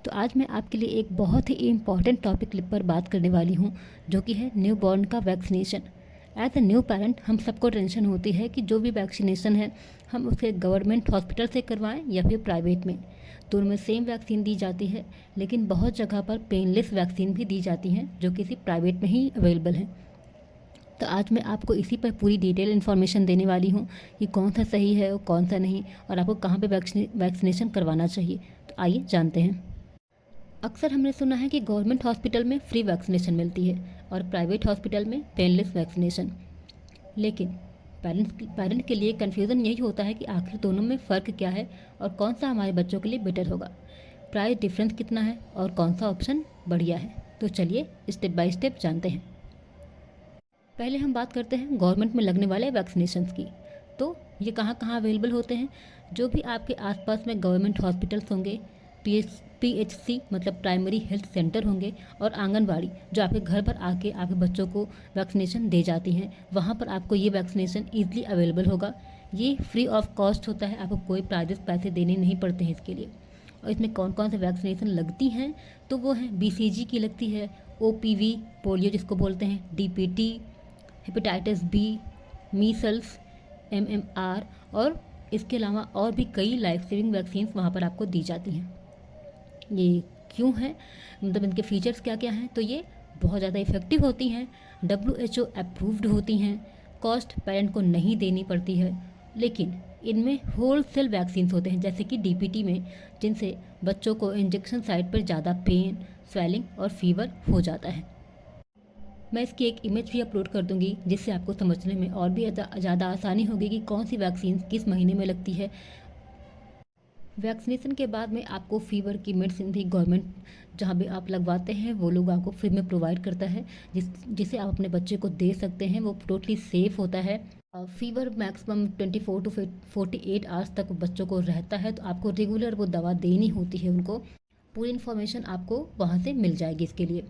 तो आज मैं आपके लिए एक बहुत ही इम्पॉर्टेंट टॉपिक पर बात करने वाली हूँ, जो कि है न्यू बॉर्न का vaccination. As a new parent हम सबको टेंशन होती है कि जो भी वैक्सीनेशन है हम उसे गवर्नमेंट हॉस्पिटल से करवाएं या फिर प्राइवेट में। दोनों में सेम वैक्सीन दी जाती है, लेकिन बहुत जगह पर पेनलेस वैक्सीन भी दी जाती हैं जो कि सिर्फ प्राइवेट में ही अवेलेबल हैं। तो आज मैं आपको इसी पर पूरी डिटेल इन्फॉर्मेशन देने वाली हूँ कि कौन सा सही है और कौन सा नहीं, और आपको कहाँ पे वैक्सीनेशन करवाना चाहिए। तो आइए जानते हैं। अक्सर हमने सुना है कि गवर्नमेंट हॉस्पिटल में फ्री वैक्सीनेशन मिलती है और प्राइवेट हॉस्पिटल में पेनलेस वैक्सीनेशन। लेकिन पेरेंट के लिए कन्फ्यूज़न यही होता है कि आखिर दोनों में फ़र्क क्या है और कौन सा हमारे बच्चों के लिए बेटर होगा, प्राइस डिफरेंस कितना है और कौन सा ऑप्शन बढ़िया है। तो चलिए स्टेप बाय स्टेप जानते हैं। पहले हम बात करते हैं गवर्नमेंट में लगने वाले वैक्सीनेशंस की। तो ये कहाँ कहाँ अवेलेबल होते हैं। जो भी आपके आसपास में गवर्नमेंट हॉस्पिटल्स होंगे, PHC मतलब प्राइमरी हेल्थ सेंटर होंगे, और आंगनबाड़ी जो आपके घर पर आके आपके बच्चों को वैक्सीनेशन दे जाती हैं, वहाँ पर आपको ये वैक्सीनेशन ईजिली अवेलेबल होगा। ये फ्री ऑफ कॉस्ट होता है, आपको कोई पैसे देने नहीं पड़ते हैं इसके लिए। और इसमें कौन कौन से वैक्सीनेशन लगती हैं, तो वो हैं BCG की लगती है, OPV पोलियो जिसको बोलते हैं, DPT, hepatitis B, measles, MMR, और इसके अलावा और भी कई लाइफ सेविंग वैक्सीन्स वहाँ पर आपको दी जाती हैं। ये क्यों है, मतलब इनके फीचर्स क्या क्या हैं। तो ये बहुत ज़्यादा इफ़ेक्टिव होती हैं, WHO अप्रूव्ड होती हैं, कॉस्ट पेरेंट को नहीं देनी पड़ती है। लेकिन इनमें होल सेल वैक्सीन्स होते हैं, जैसे कि DPT में, जिनसे बच्चों को इंजेक्शन साइट पर ज़्यादा पेन, स्वेलिंग और फीवर हो जाता है। मैं इसकी एक इमेज भी अपलोड कर दूंगी, जिससे आपको समझने में और भी ज़्यादा आसानी होगी कि कौन सी वैक्सीन किस महीने में लगती है। वैक्सीनेशन के बाद में आपको फीवर की मेडिसिन भी गवर्नमेंट जहाँ भी आप लगवाते हैं वो लोग आपको फ्री में प्रोवाइड करता है, जिसे आप अपने बच्चे को दे सकते हैं। वो टोटली सेफ़ होता है। फीवर मैक्सिमम 24 to 48 आवर्स तक बच्चों को रहता है, तो आपको रेगुलर वो दवा देनी होती है उनको। पूरी इन्फॉर्मेशन आपको वहाँ से मिल जाएगी इसके लिए।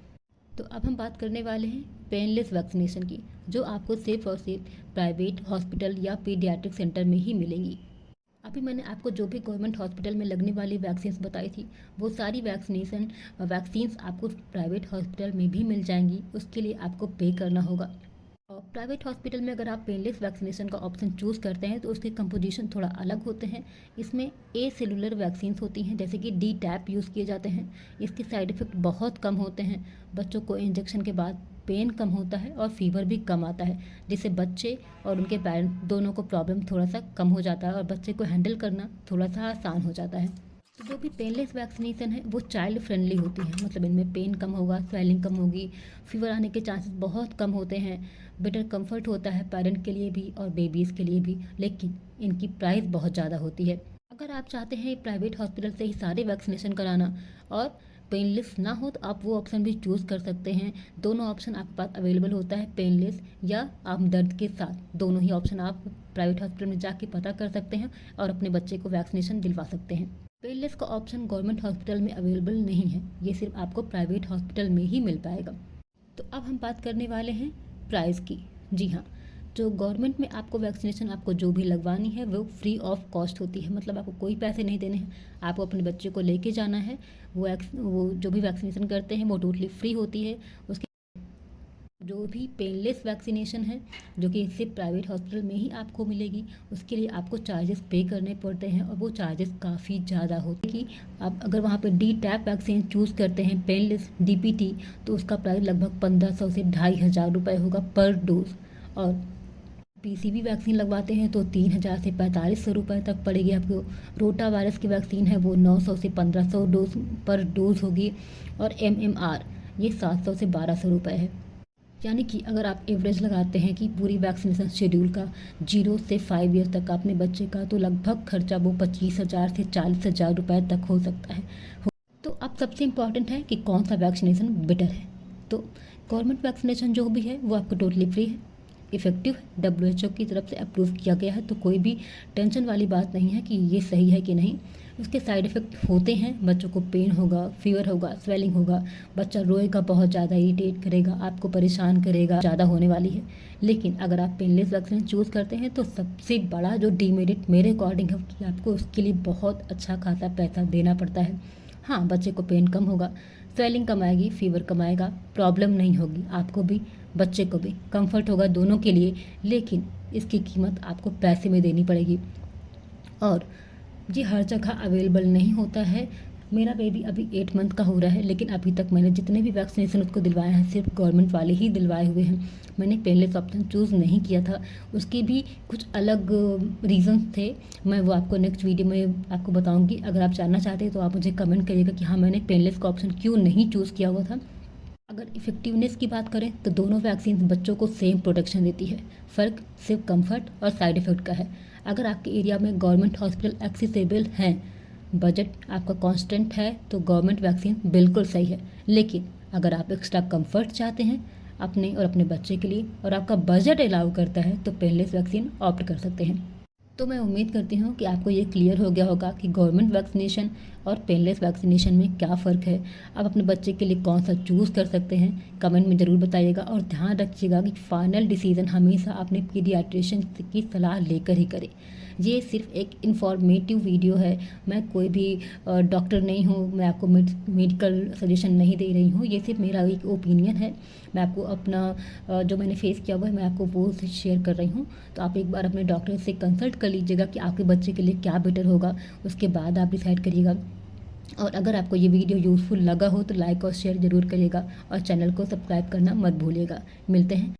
तो अब हम बात करने वाले हैं पेनलेस वैक्सीनेशन की, जो आपको सिर्फ और सिर्फ प्राइवेट हॉस्पिटल या पीडियाट्रिक सेंटर में ही मिलेंगी। अभी मैंने आपको जो भी गवर्नमेंट हॉस्पिटल में लगने वाली वैक्सीन्स बताई थी, वो सारी वैक्सीन्स आपको प्राइवेट हॉस्पिटल में भी मिल जाएंगी। उसके लिए आपको पे करना होगा। और प्राइवेट हॉस्पिटल में अगर आप पेनलेस वैक्सीनेशन का ऑप्शन चूज़ करते हैं तो उसके कंपोजिशन थोड़ा अलग होते हैं। इसमें सेलुलर वैक्सीन्स होती हैं, जैसे कि DTaP यूज़ किए जाते हैं। इसके साइड इफ़ेक्ट बहुत कम होते हैं। बच्चों को इंजेक्शन के बाद पेन कम होता है और फीवर भी कम आता है, जिससे बच्चे और उनके पेरेंट्स दोनों को प्रॉब्लम थोड़ा सा कम हो जाता है और बच्चे को हैंडल करना थोड़ा सा आसान हो जाता है। तो जो भी पेनलेस वैक्सीनेशन है वो चाइल्ड फ्रेंडली होती है, मतलब इनमें पेन कम होगा, स्वेलिंग कम होगी, फीवर आने के चांसेस बहुत कम होते हैं। बेटर कंफर्ट होता है पेरेंट के लिए भी और बेबीज़ के लिए भी। लेकिन इनकी प्राइस बहुत ज़्यादा होती है। अगर आप चाहते हैं प्राइवेट हॉस्पिटल से ही सारे वैक्सीनेशन कराना और पेनलेस ना हो, तो आप वो ऑप्शन भी चूज़ कर सकते हैं। दोनों ऑप्शन आपके पास अवेलेबल होता है, पेनलेस या आप दर्द के साथ। दोनों ही ऑप्शन आप प्राइवेट हॉस्पिटल में जाके पता कर सकते हैं और अपने बच्चे को वैक्सीनेशन दिलवा सकते हैं। पेनलेस का ऑप्शन गवर्नमेंट हॉस्पिटल में अवेलेबल नहीं है, ये सिर्फ आपको प्राइवेट हॉस्पिटल में ही मिल पाएगा। तो अब हम बात करने वाले हैं प्राइस की। जी हाँ, जो गवर्नमेंट में आपको वैक्सीनेशन आपको जो भी लगवानी है वो फ्री ऑफ कॉस्ट होती है, मतलब आपको कोई पैसे नहीं देने हैं। आपको अपने बच्चे को लेके जाना है, वो जो भी वैक्सीनेशन करते हैं वो टोटली फ्री होती है। उसके जो भी पेनलेस वैक्सीनेशन है, जो कि सिर्फ प्राइवेट हॉस्पिटल में ही आपको मिलेगी, उसके लिए आपको चार्जेस पे करने पड़ते हैं और वो चार्जेस काफ़ी ज़्यादा होते हैं। कि आप अगर वहाँ पे DTaP वैक्सीन चूज़ करते हैं, पेनलेस DPT, तो उसका प्राइस लगभग 1500 से 2500 रुपये होगा पर डोज। और PCV वैक्सीन लगवाते हैं तो 3000 से 4500 रुपये तक पड़ेगी आपको। रोटा वायरस की वैक्सीन है वो 900 से 1500 डोज पर डोज होगी। और MMR ये 700 से 1200 रुपये है। यानी कि अगर आप एवरेज लगाते हैं कि पूरी वैक्सीनेशन शेड्यूल का 0 से 5 ईयर तक अपने बच्चे का, तो लगभग खर्चा वो 25,000 से 40,000 रुपये तक हो सकता है। तो अब सबसे इम्पॉर्टेंट है कि कौन सा वैक्सीनेशन बेटर है। तो गवर्नमेंट वैक्सीनेशन जो भी है वो आपको टोटली फ्री है, इफ़ेक्टिव है, WHO की तरफ से अप्रूव किया गया है, तो कोई भी टेंशन वाली बात नहीं है कि ये सही है कि नहीं। उसके साइड इफ़ेक्ट होते हैं, बच्चों को पेन होगा, फीवर होगा, स्वेलिंग होगा, बच्चा रोएगा, बहुत ज़्यादा इरिटेट करेगा, आपको परेशान करेगा, ज़्यादा होने वाली है। लेकिन अगर आप पेनलेस वैक्सीन चूज़ करते हैं तो सबसे बड़ा जो डीमेरिट मेरे अकॉर्डिंग है कि आपको उसके लिए बहुत अच्छा खासा पैसा देना पड़ता है। हाँ, बच्चे को पेन कम होगा, स्वेलिंग कम आएगी, फीवर कम आएगा, प्रॉब्लम नहीं होगी, आपको भी बच्चे को भी कंफर्ट होगा दोनों के लिए। लेकिन इसकी कीमत आपको पैसे में देनी पड़ेगी और ये हर जगह अवेलेबल नहीं होता है। मेरा बेबी अभी 8 मंथ का हो रहा है, लेकिन अभी तक मैंने जितने भी वैक्सीनेशन उसको दिलवाए हैं सिर्फ गवर्नमेंट वाले ही दिलवाए हुए हैं। मैंने पेनलेस ऑप्शन चूज़ नहीं किया था, उसके भी कुछ अलग रीज़न्स थे। मैं वो आपको नेक्स्ट वीडियो में आपको बताऊंगी। अगर आप जानना चाहते हैं तो आप मुझे कमेंट करिएगा कि हाँ, मैंने पेनलेस का ऑप्शन क्यों नहीं चूज़ किया हुआ था। अगर इफ़ेक्टिवनेस की बात करें तो दोनों वैक्सीन बच्चों को सेम प्रोटेक्शन देती है, फ़र्क सिर्फ कंफर्ट और साइड इफ़ेक्ट का है। अगर आपके एरिया में गवर्नमेंट हॉस्पिटल एक्सेसिबल हैं, बजट आपका कांस्टेंट है, तो गवर्नमेंट वैक्सीन बिल्कुल सही है। लेकिन अगर आप एक्स्ट्रा कंफर्ट चाहते हैं अपने और अपने बच्चे के लिए और आपका बजट अलाउ करता है तो पेनलेस वैक्सीन ऑप्ट कर सकते हैं। तो मैं उम्मीद करती हूँ कि आपको ये क्लियर हो गया होगा कि गवर्नमेंट वैक्सीनेशन और पेनलेस वैक्सीनेशन में क्या फ़र्क है। आप अपने बच्चे के लिए कौन सा चूज़ कर सकते हैं, कमेंट में ज़रूर बताइएगा। और ध्यान रखिएगा कि फाइनल डिसीज़न हमेशा अपने पीडियाट्रिशियन की सलाह लेकर ही करें। ये सिर्फ एक इंफॉर्मेटिव वीडियो है, मैं कोई भी डॉक्टर नहीं हूँ, मैं आपको मेडिकल सजेशन नहीं दे रही हूँ। ये सिर्फ मेरा एक ओपिनियन है, मैं आपको अपना जो मैंने फेस किया हुआ है मैं आपको वो शेयर कर रही हूँ। तो आप एक बार अपने डॉक्टर से कंसल्ट कर लीजिएगा कि आपके बच्चे के लिए क्या बेटर होगा, उसके बाद आप डिसाइड करिएगा। और अगर आपको ये वीडियो यूज़फुल लगा हो तो लाइक और शेयर ज़रूर करिएगा और चैनल को सब्सक्राइब करना मत भूलिएगा। मिलते हैं